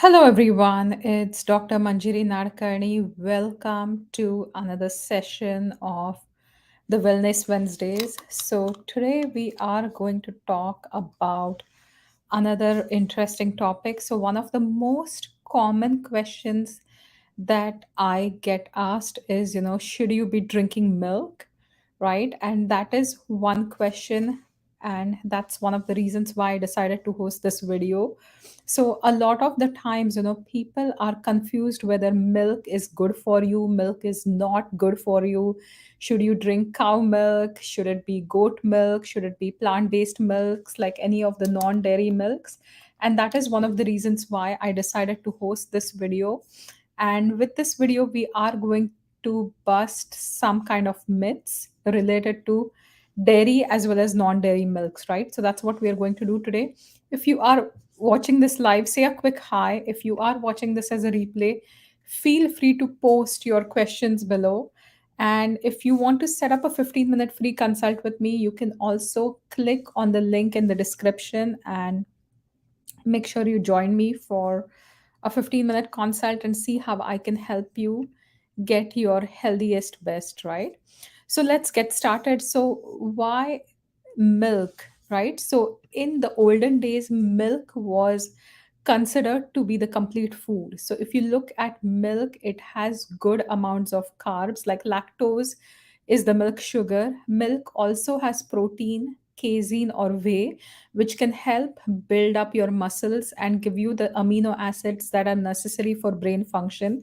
Hello, everyone. It's Dr. Manjiri Nadkarni. Welcome to another session of the Wellness Wednesdays. So, today we are going to talk about another interesting topic. So, one of the most common questions that I get asked is, should you be drinking milk? Right. And that is one question. And that's one of the reasons why I decided to host this video. So, a lot of the times, people are confused whether milk is good for you, milk is not good for you. Should you drink cow milk? Should it be goat milk? Should it be plant based milks like any of the non dairy milks? And that is one of the reasons why I decided to host this video. And with this video, we are going to bust some kind of myths related to dairy as well as non dairy milks, right? So that's what we are going to do today. If you are watching this live, say a quick hi. If you are watching this as a replay, feel free to post your questions below. And if you want to set up a 15-minute free consult with me, you can also click on the link in the description and make sure you join me for a 15-minute consult and see how I can help you get your healthiest best, right? So let's get started. So, why milk, right? So, in the olden days, milk was considered to be the complete food. So, if you look at milk, it has good amounts of carbs, like lactose is the milk sugar. Milk also has protein, casein, or whey, which can help build up your muscles and give you the amino acids that are necessary for brain function,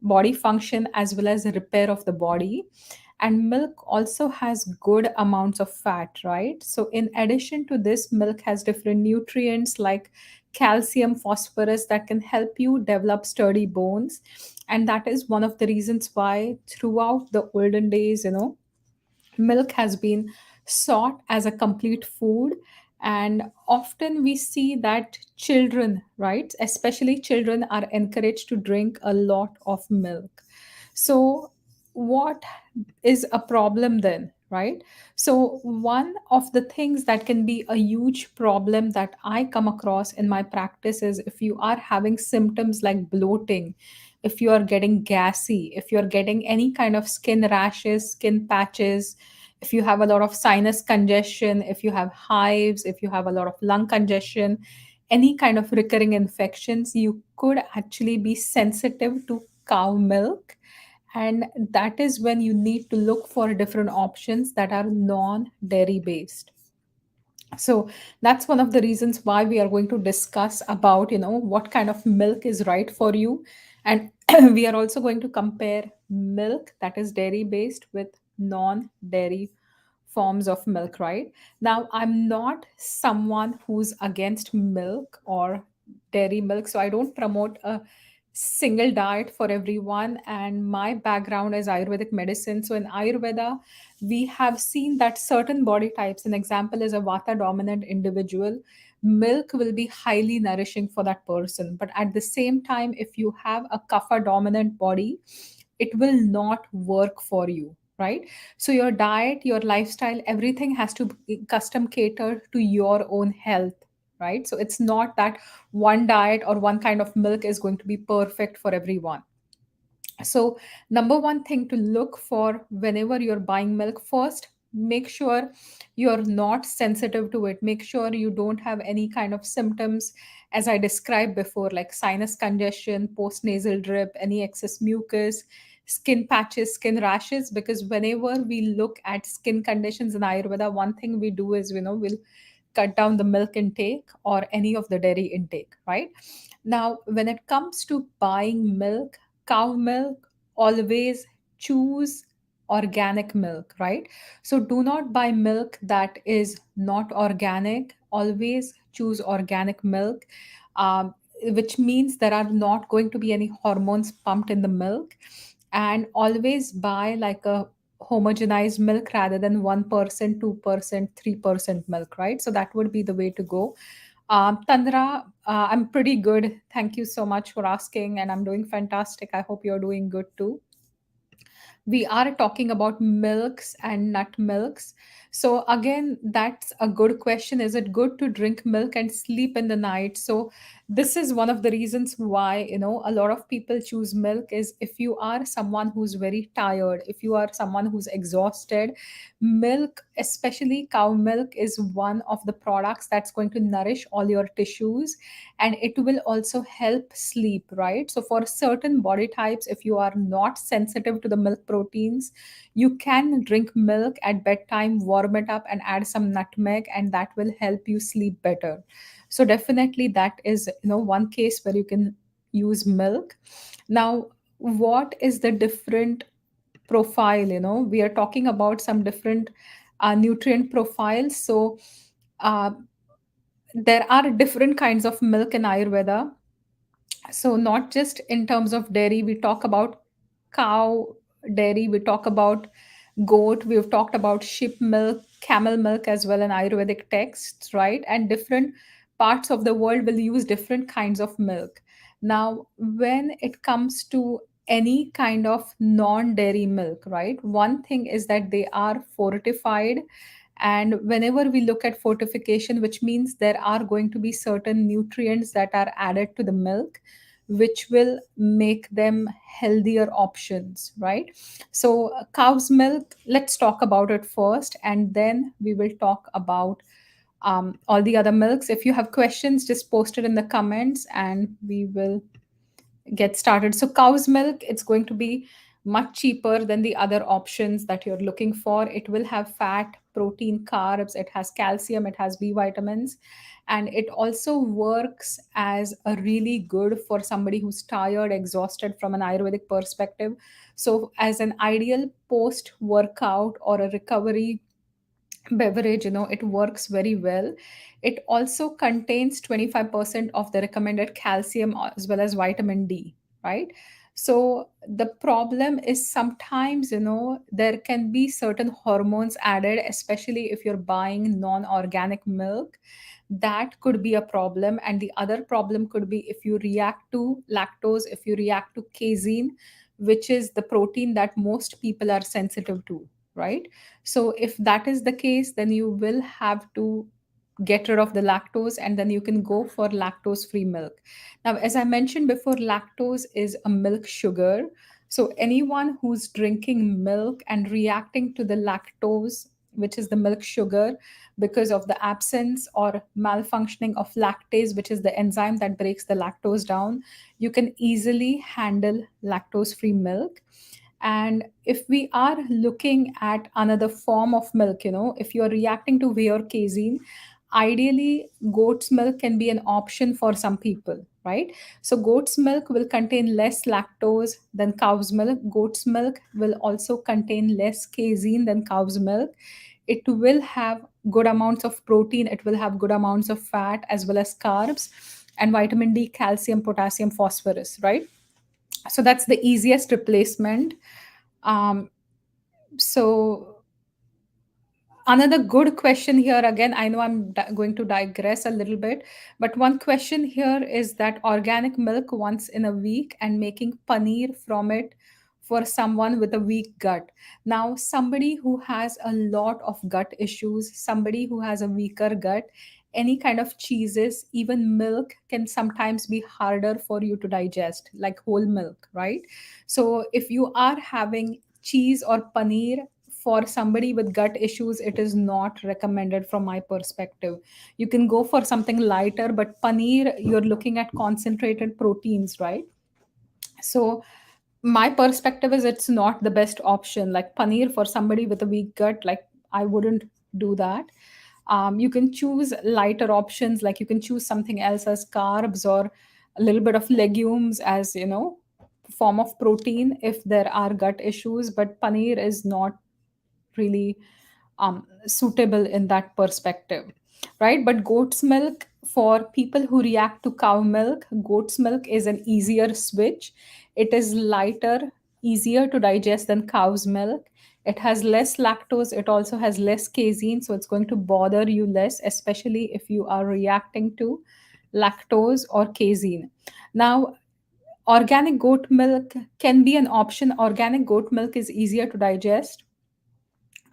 body function, as well as repair of the body. And milk also has good amounts of fat, right? So in addition to this, milk has different nutrients like calcium, phosphorus that can help you develop sturdy bones. And that is one of the reasons why throughout the olden days, milk has been sought as a complete food. And often we see that children, right, especially children, are encouraged to drink a lot of milk. So what is a problem then, right? So one of the things that can be a huge problem that I come across in my practice is if you are having symptoms like bloating, if you are getting gassy, if you're getting any kind of skin rashes, skin patches, if you have a lot of sinus congestion, if you have hives, if you have a lot of lung congestion, any kind of recurring infections, you could actually be sensitive to cow milk. And that is when you need to look for different options that are non dairy based. So that's one of the reasons why we are going to discuss about, what kind of milk is right for you. And we are also going to compare milk that is dairy based with non dairy forms of milk, right? Now, I'm not someone who's against milk or dairy milk, so I don't promote a single diet for everyone. And my background is Ayurvedic medicine. So in Ayurveda, we have seen that certain body types, an example is a Vata dominant individual, milk will be highly nourishing for that person. But at the same time, if you have a Kapha dominant body, it will not work for you, right? So your diet, your lifestyle, everything has to be custom cater to your own health, right? So it's not that one diet or one kind of milk is going to be perfect for everyone. So, number one thing to look for whenever you're buying milk, first, make sure you're not sensitive to it. Make sure you don't have any kind of symptoms, as I described before, like sinus congestion, postnasal drip, any excess mucus, skin patches, skin rashes. Because whenever we look at skin conditions in Ayurveda, one thing we do is, we'll cut down the milk intake or any of the dairy intake, right? Now, when it comes to buying milk, cow milk, always choose organic milk, right? So do not buy milk that is not organic. Always choose organic milk, which means there are not going to be any hormones pumped in the milk. And always buy like a homogenized milk rather than 1%, 2%, 3% milk, right? So that would be the way to go. Tandra, I'm pretty good. Thank you so much for asking, and I'm doing fantastic. I hope you're doing good too. We are talking about milks and nut milks. So again, that's a good question. Is it good to drink milk and sleep in the night? So this is one of the reasons why, a lot of people choose milk. Is if you are someone who's very tired, if you are someone who's exhausted, milk, especially cow milk, is one of the products that's going to nourish all your tissues, and it will also help sleep, right? So for certain body types, if you are not sensitive to the milk proteins, you can drink milk at bedtime, warm it up and add some nutmeg, and that will help you sleep better. So definitely that is, one case where you can use milk. Now, what is the different profile? We are talking about some different nutrient profiles. So uh, there are different kinds of milk in Ayurveda. So not just in terms of dairy, we talk about cow dairy, we talk about goat, we've talked about sheep milk, camel milk as well in Ayurvedic texts, right? And different parts of the world will use different kinds of milk. Now, when it comes to any kind of non dairy milk, right, one thing is that they are fortified. And whenever we look at fortification, which means there are going to be certain nutrients that are added to the milk, which will make them healthier options, right? So, cow's milk, let's talk about it first, and then we will talk about all the other milks. If you have questions, just post it in the comments and we will get started. So cow's milk, it's going to be much cheaper than the other options that you're looking for. It will have fat, protein, carbs, it has calcium, it has B vitamins, and it also works as a really good for somebody who's tired, exhausted from an Ayurvedic perspective. So as an ideal post workout or a recovery beverage, it works very well. It also contains 25% of the recommended calcium as well as vitamin D, right? So the problem is sometimes, there can be certain hormones added, especially if you're buying non-organic milk. That could be a problem. And the other problem could be if you react to lactose, if you react to casein, which is the protein that most people are sensitive to, right? So if that is the case, then you will have to get rid of the lactose, and then you can go for lactose free milk. Now, as I mentioned before, lactose is a milk sugar. So anyone who's drinking milk and reacting to the lactose, which is the milk sugar, because of the absence or malfunctioning of lactase, which is the enzyme that breaks the lactose down, you can easily handle lactose free milk. And if we are looking at another form of milk, if you're reacting to whey or casein, ideally goat's milk can be an option for some people, right? So goat's milk will contain less lactose than cow's milk. Goat's milk will also contain less casein than cow's milk. It will have good amounts of protein, it will have good amounts of fat as well as carbs, and vitamin D, calcium, potassium, phosphorus, right? So that's the easiest replacement. So another good question here, again, I know I'm going to digress a little bit, but one question here is that organic milk once in a week and making paneer from it for someone with a weak gut. Now, somebody who has a lot of gut issues, somebody who has a weaker gut, any kind of cheeses, even milk can sometimes be harder for you to digest, like whole milk, right? So if you are having cheese or paneer, for somebody with gut issues, it is not recommended from my perspective. You can go for something lighter, but paneer, you're looking at concentrated proteins, right? So my perspective is it's not the best option. Like paneer for somebody with a weak gut, like I wouldn't do that. You can choose lighter options, like you can choose something else as carbs or a little bit of legumes as, form of protein if there are gut issues. But paneer is not really suitable in that perspective, right? But goat's milk, for people who react to cow milk, goat's milk is an easier switch. It is lighter, easier to digest than cow's milk. It has less lactose, it also has less casein, so it's going to bother you less, especially if you are reacting to lactose or casein. Now, Organic goat milk can be an option. Organic goat milk is easier to digest,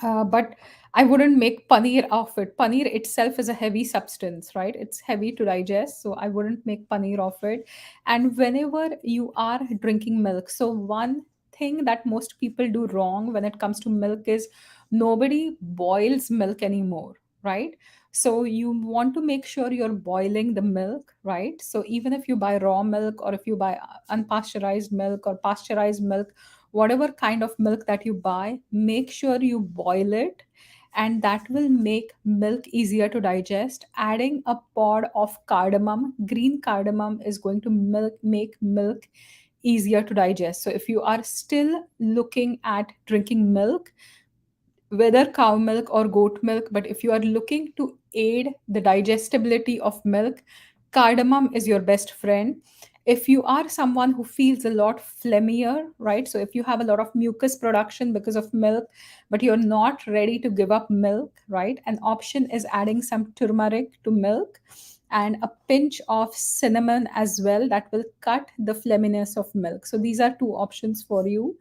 but I wouldn't make paneer of it. Paneer itself is a heavy substance, right? It's heavy to digest, so I wouldn't make paneer of it. And whenever you are drinking milk, so one thing that most people do wrong when it comes to milk is nobody boils milk anymore, right? So you want to make sure you're boiling the milk, right? So even if you buy raw milk, or if you buy unpasteurized milk or pasteurized milk, whatever kind of milk that you buy, make sure you boil it, and that will make milk easier to digest. Adding a pod of cardamom, green cardamom, is going to make milk easier to digest. So if you are still looking at drinking milk, whether cow milk or goat milk, but if you are looking to aid the digestibility of milk, cardamom is your best friend. If you are someone who feels a lot phlegmier, right? So if you have a lot of mucus production because of milk, but you're not ready to give up milk, right? An option is adding some turmeric to milk and a pinch of cinnamon as well. That will cut the phlegminess of milk. So these are two options for you.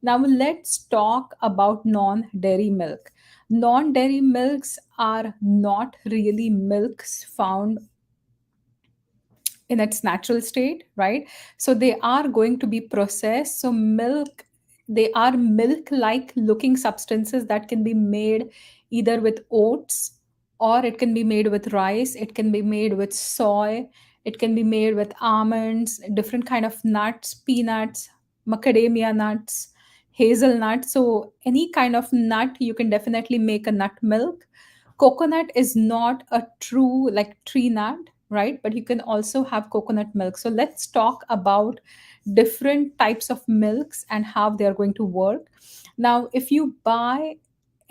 Now let's talk about non-dairy milk. Non-dairy milks are not really milks found in its natural state, right? So they are going to be processed. So milk, they are milk-like looking substances that can be made either with oats, or it can be made with rice, it can be made with soy, it can be made with almonds, different kind of nuts, peanuts, macadamia nuts, hazelnuts. So any kind of nut, you can definitely make a nut milk. Coconut is not a true like tree nut, right? But you can also have coconut milk. So let's talk about different types of milks and how they are going to work. Now, if you buy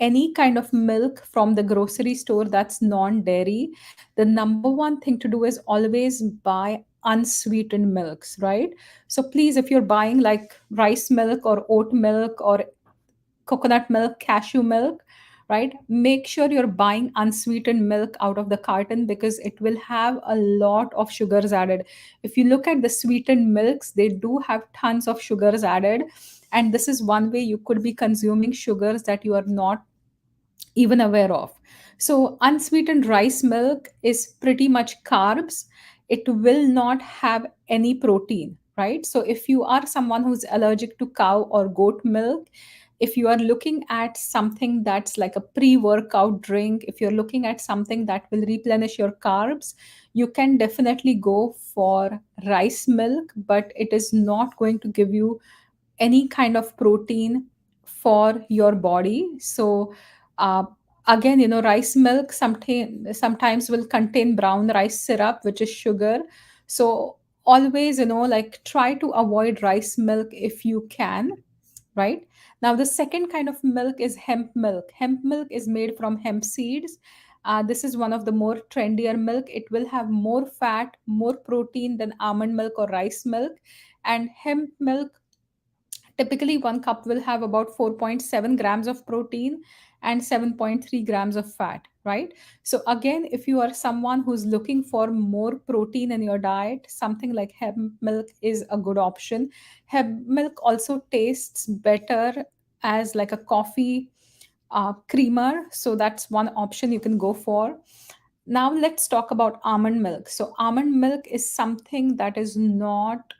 any kind of milk from the grocery store that's non dairy, the number one thing to do is always buy unsweetened milks, right? So please, if you're buying like rice milk or oat milk or coconut milk, cashew milk, right? Make sure you're buying unsweetened milk out of the carton, because it will have a lot of sugars added. If you look at the sweetened milks, they do have tons of sugars added. And this is one way you could be consuming sugars that you are not even aware of. So, unsweetened rice milk is pretty much carbs. It will not have any protein, right? So, if you are someone who's allergic to cow or goat milk, if you are looking at something that's like a pre workout drink, if you're looking at something that will replenish your carbs, you can definitely go for rice milk, but it is not going to give you any kind of protein for your body. So, uh, again, rice milk sometimes will contain brown rice syrup, which is sugar. So, always, like try to avoid rice milk if you can, right? Now, the second kind of milk is hemp milk. Hemp milk is made from hemp seeds. This is one of the more trendier milk. It will have more fat, more protein than almond milk or rice milk. And hemp milk, typically, one cup will have about 4.7 grams of protein and 7.3 grams of fat, right? So, again, if you are someone who's looking for more protein in your diet, something like hemp milk is a good option. Hemp milk also tastes better as like a coffee creamer. So, that's one option you can go for. Now, let's talk about almond milk. So, almond milk is something that is not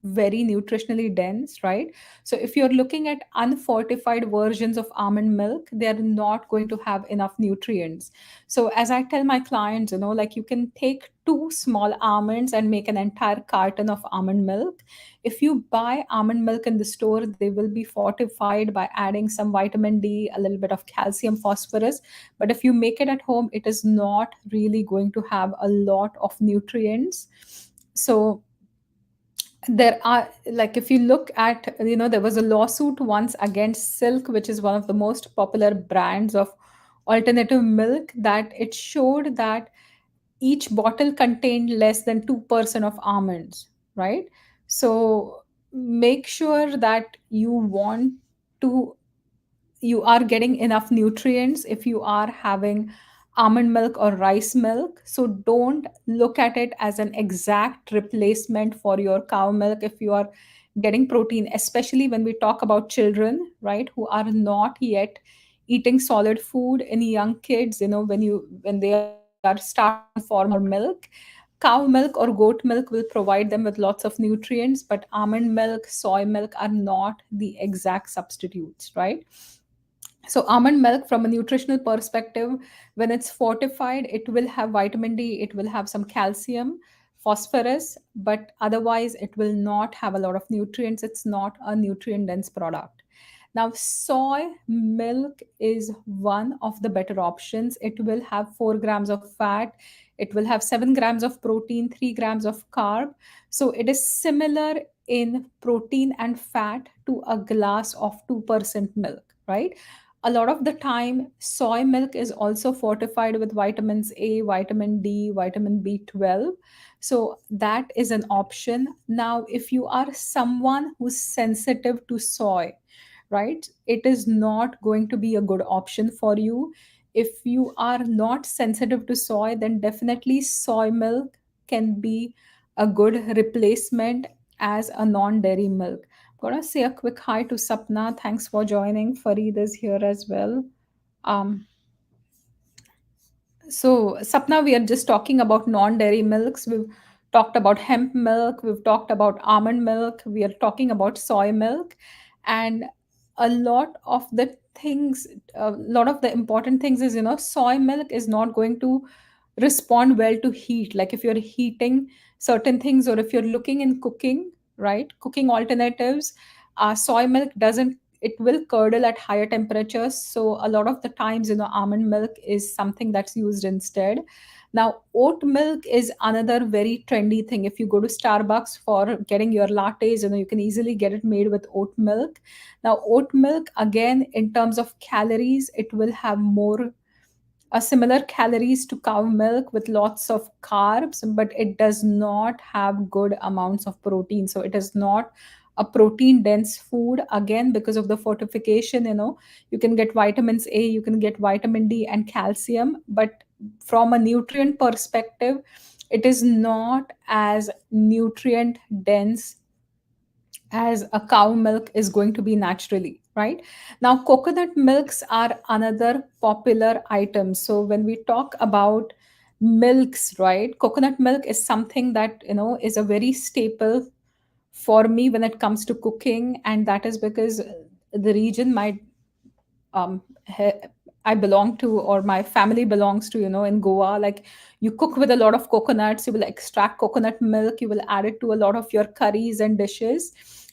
very nutritionally dense, right? So if you're looking at unfortified versions of almond milk, they're not going to have enough nutrients. So as I tell my clients, like you can take two small almonds and make an entire carton of almond milk. If you buy almond milk in the store, they will be fortified by adding some vitamin D, a little bit of calcium, phosphorus. But if you make it at home, it is not really going to have a lot of nutrients. So there are, like, if you look at, there was a lawsuit once against Silk, which is one of the most popular brands of alternative milk, that it showed that each bottle contained less than 2% of almonds, right? So make sure that to you are getting enough nutrients if you are having almond milk or rice milk. So don't look at it as an exact replacement for your cow milk if you are getting protein, especially when we talk about children, right, who are not yet eating solid food. In young kids, when they are starting to form formula milk, cow milk or goat milk will provide them with lots of nutrients, but almond milk, soy milk are not the exact substitutes, right? So almond milk, from a nutritional perspective, when it's fortified, it will have vitamin D, it will have some calcium, phosphorus, but otherwise it will not have a lot of nutrients. It's not a nutrient dense product. Now soy milk is one of the better options. It will have 4 grams of fat, it will have 7 grams of protein, 3 grams of carb. So it is similar in protein and fat to a glass of 2% milk, right? A lot of the time soy milk is also fortified with vitamins A, vitamin D, vitamin B12. So that is an option. Now if you are someone who's sensitive to soy, right, it is not going to be a good option for you. If you are not sensitive to soy, then definitely soy milk can be a good replacement as a non dairy milk. Gonna say a quick hi to Sapna. Thanks for joining. Farid is here as well. Um, so, Sapna, we are just talking about non-dairy milks. We've talked about hemp milk. We've talked about almond milk. We are talking about soy milk, and a lot of the things, a lot of the important things is, soy milk is not going to respond well to heat. Like if you're heating certain things, or if you're looking in cooking, right, cooking alternatives, soy milk doesn't, it will curdle at higher temperatures. So a lot of the times, almond milk is something that's used instead. Now oat milk is another very trendy thing. If you go to Starbucks for getting your lattes, you can easily get it made with oat milk. Now oat milk, again, in terms of calories, it will have more similar calories to cow milk with lots of carbs, but it does not have good amounts of protein. So it is not a protein dense food, again, because of the fortification. You can get vitamins A, you can get vitamin D and calcium, but from a nutrient perspective, it is not as nutrient dense as a cow milk is going to be naturally, right? Now coconut milks are another popular item. So when we talk about milks, right, coconut milk is something that is a very staple for me when it comes to cooking, and that is because the region might um he- I belong to, or my family belongs to, in Goa. Like, you cook with a lot of coconuts, you will extract coconut milk, you will add it to a lot of your curries and dishes.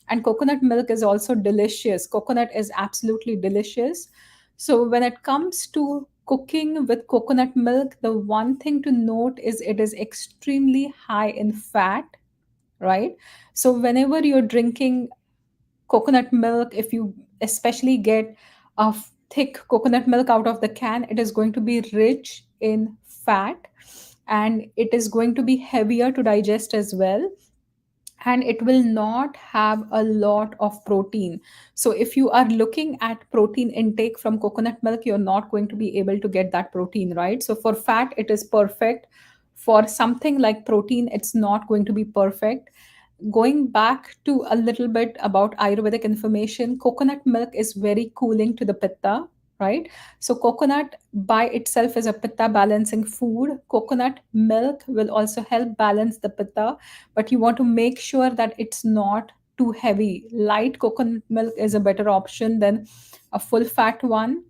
And coconut milk is also delicious. Coconut is absolutely delicious. So when it comes to cooking with coconut milk, the one thing to note is it is extremely high in fat, right? So whenever you're drinking coconut milk, if you especially get a thick coconut milk out of the can, it is going to be rich in fat, and it is going to be heavier to digest as well, and it will not have a lot of protein. So if you are looking at protein intake from coconut milk, you're not going to be able to get that protein, right? So for fat it is perfect. For something like protein, it's not going to be perfect. Going back to a little bit about Ayurvedic information, coconut milk is very cooling to the pitta, right? So coconut by itself is a pitta balancing food. Coconut milk will also help balance the pitta, but you want to make sure that it's not too heavy. Light coconut milk is a better option than a full fat one.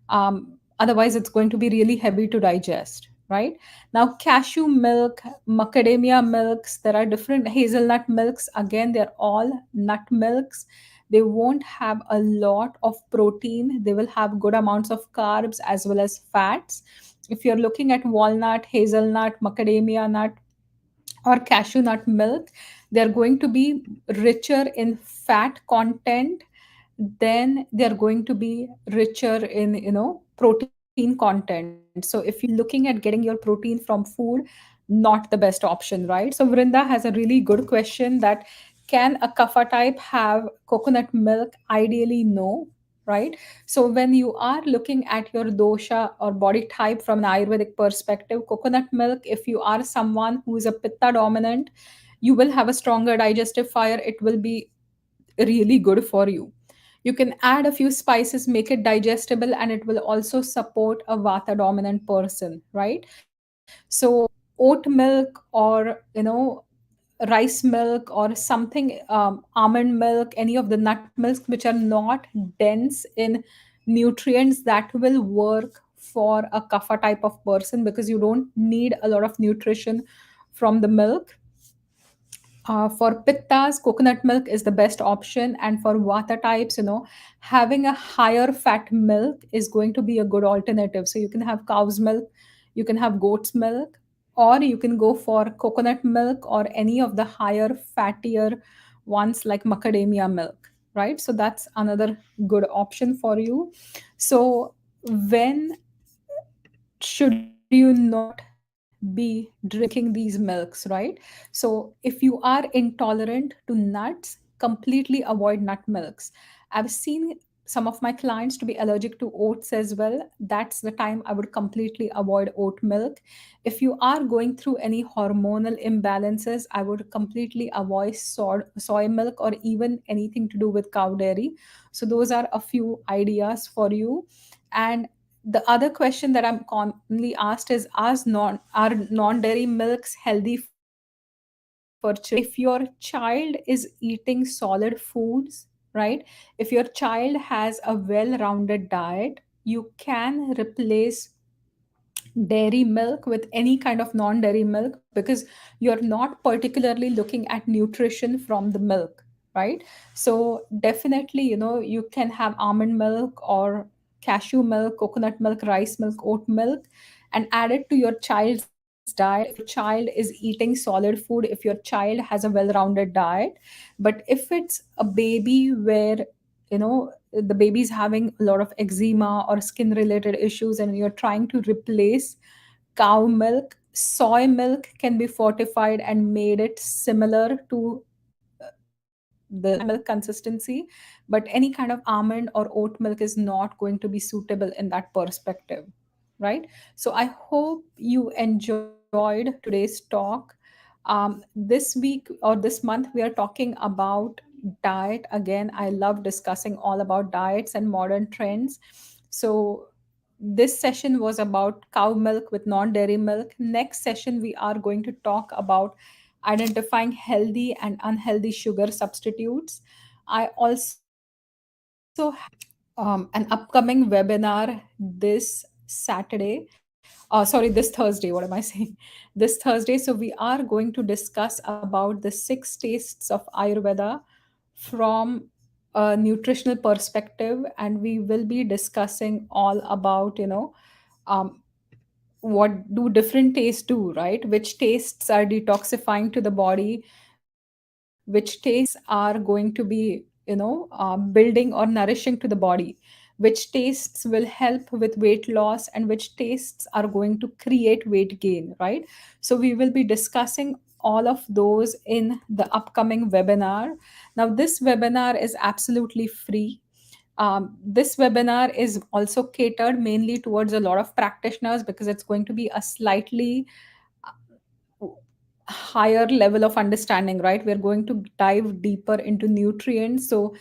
Otherwise, it's going to be really heavy to digest, right? Now, cashew milk, macadamia milks, there are different hazelnut milks. Again, they're all nut milks. They won't have a lot of protein. They will have good amounts of carbs as well as fats. If you're looking at walnut, hazelnut, macadamia nut, or cashew nut milk, they're going to be richer in fat content, then they're going to be richer in protein content. So if you're looking at getting your protein from food, not the best option, right? So Vrinda has a really good question, that can a kapha type have coconut milk? Ideally no. right? So when you are looking at your dosha or body type from an Ayurvedic perspective, coconut milk, if you are someone who is a pitta dominant, you will have a stronger digestive fire. It will be really good for you. You can add a few spices, make it digestible, and it will also support a vata dominant person, right? So oat milk or rice milk or something, almond milk, any of the nut milks which are not dense in nutrients, that will work for a kapha type of person because you don't need a lot of nutrition from the milk. For pittas, coconut milk is the best option, and for vata types, having a higher fat milk is going to be a good alternative. So you can have cow's milk, you can have goat's milk, or you can go for coconut milk or any of the higher fattier ones like macadamia milk, right? So that's another good option for you. So when should you not be drinking these milks, right? So if you are intolerant to nuts, completely avoid nut milks. I've seen some of my clients to be allergic to oats as well. That's the time I would completely avoid oat milk. If you are going through any hormonal imbalances, I would completely avoid soy milk or even anything to do with cow dairy. So those are a few ideas for you. And the other question that I'm commonly asked is, are non-dairy milks healthy for children? If your child is eating solid foods, right? If your child has a well-rounded diet, you can replace dairy milk with any kind of non-dairy milk because you're not particularly looking at nutrition from the milk, right? So definitely, you can have almond milk or cashew milk, coconut milk, rice milk, oat milk, and add it to your child's diet if your child is eating solid food, if your child has a well-rounded diet. But if it's a baby where the baby's having a lot of eczema or skin related issues and you're trying to replace cow milk, soy milk can be fortified and made it similar to the milk consistency, but any kind of almond or oat milk is not going to be suitable in that perspective, right? So I hope you enjoyed today's talk. This week or this month we are talking about diet again. I love discussing all about diets and modern trends. So this session was about cow milk with non-dairy milk. Next session we are going to talk about identifying healthy and unhealthy sugar substitutes. I also have an upcoming webinar this Saturday. Sorry, this Thursday. What am I saying? This Thursday. So we are going to discuss about the 6 tastes of Ayurveda from a nutritional perspective, and we will be discussing all about um, what do different tastes do, right? Which tastes are detoxifying to the body, which tastes are going to be building or nourishing to the body, which tastes will help with weight loss, and which tastes are going to create weight gain, right? So we will be discussing all of those in the upcoming webinar. Now this webinar is absolutely free. This webinar is also catered mainly towards a lot of practitioners because it's going to be a slightly higher level of understanding, right? We're going to dive deeper into nutrients. So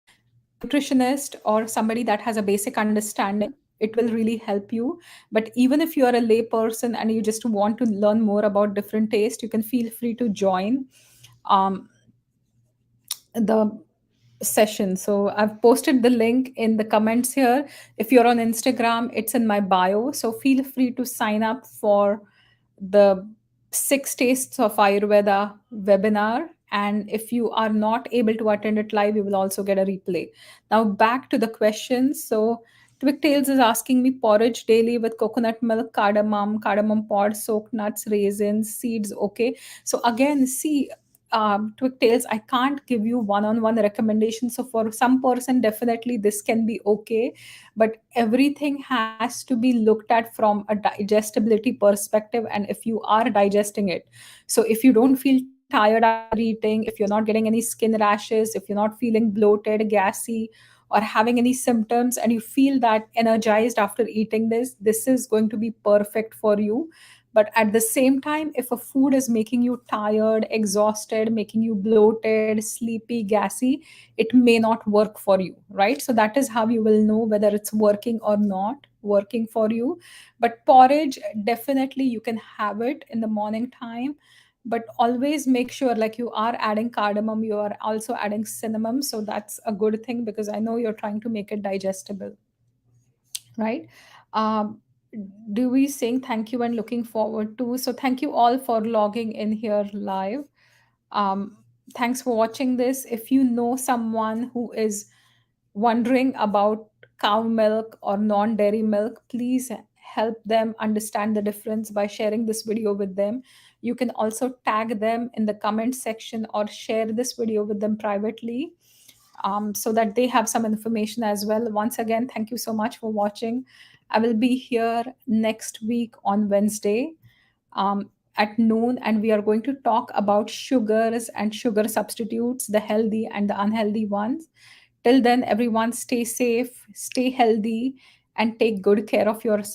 if you're a nutritionist or somebody that has a basic understanding, it will really help you. But even if you're a lay person and you just want to learn more about different tastes, you can feel free to join um, the session. So I've posted the link in the comments here. If you're on Instagram, it's in my bio. So feel free to sign up for the 6 tastes of Ayurveda webinar. And if you are not able to attend it live, you will also get a replay. Now back to the questions. So Twigtails is asking me porridge daily with coconut milk, cardamom pod, soaked nuts, raisins, seeds. Okay. So again, see, Twigtails, I can't give you one-on-one recommendation. So for some person, definitely this can be okay, but everything has to be looked at from a digestibility perspective, and if you are digesting it. So if you don't feel tired after eating, if you're not getting any skin rashes, if you're not feeling bloated, gassy, or having any symptoms and you feel that energized after eating this, this is going to be perfect for you. But at the same time, if a food is making you tired, exhausted, making you bloated, sleepy, gassy, it may not work for you, right? So that is how you will know whether it's working or not working for you. But porridge, definitely you can have it in the morning time, but always make sure like you are adding cardamom, you are also adding cinnamon, so that's a good thing because I know you're trying to make it digestible, right? um, do we saying thank you and looking forward to, so thank you all for logging in here live. um, Thanks for watching this. If you know someone who is wondering about cow milk or non dairy milk, please help them understand the difference by sharing this video with them. You can also tag them in the comment section or share this video with them privately, so that they have some information as well. Once again, thank you so much for watching. I will be here next week on Wednesday, at noon, and we are going to talk about sugars and sugar substitutes, the healthy and the unhealthy ones. Till then, everyone, stay safe, stay healthy, and take good care of yourself.